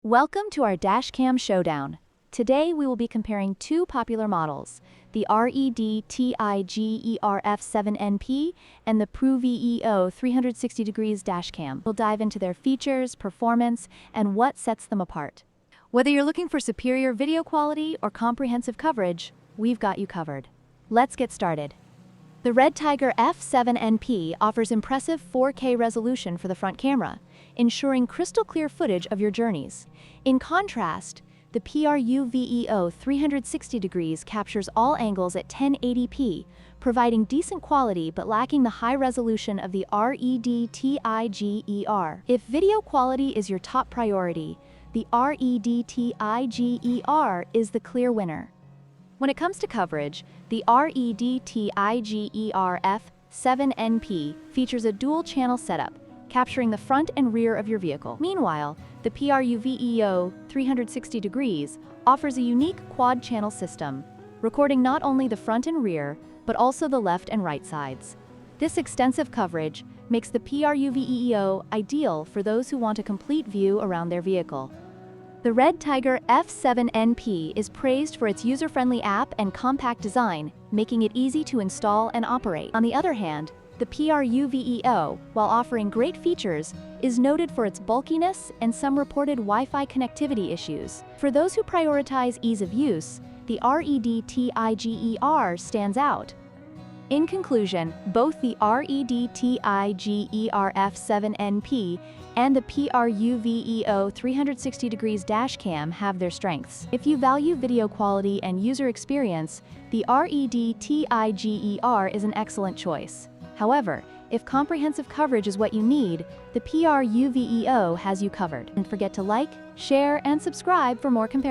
Welcome to our Dash Cam Showdown. Today we will be comparing two popular models, the REDTIGER F7NP and the PRUVEEO 360 degrees Dash Cam. We'll dive into their features, performance, and what sets them apart. Whether you're looking for superior video quality or comprehensive coverage, we've got you covered. Let's get started. The REDTIGER F7NP offers impressive 4K resolution for the front camera, ensuring crystal clear footage of your journeys. In contrast, the PRUVEO 360 degrees captures all angles at 1080p, providing decent quality but lacking the high resolution of the REDTIGER. If video quality is your top priority, the REDTIGER is the clear winner. When it comes to coverage, the REDTIGER F7NP features a dual-channel setup, capturing the front and rear of your vehicle. Meanwhile, the PRUVEO 360 degrees offers a unique quad-channel system, recording not only the front and rear, but also the left and right sides. This extensive coverage makes the PRUVEO ideal for those who want a complete view around their vehicle. The REDTIGER F7NP is praised for its user-friendly app and compact design, making it easy to install and operate. On the other hand, the PRUVEO, while offering great features, is noted for its bulkiness and some reported Wi-Fi connectivity issues. For those who prioritize ease of use, the REDTIGER stands out. In conclusion, both the REDTIGER F7NP and the PRUVEO 360 degrees Dash Cam have their strengths. If you value video quality and user experience, the REDTIGER is an excellent choice. However, if comprehensive coverage is what you need, the PRUVEO has you covered. Don't forget to like, share, and subscribe for more comparisons.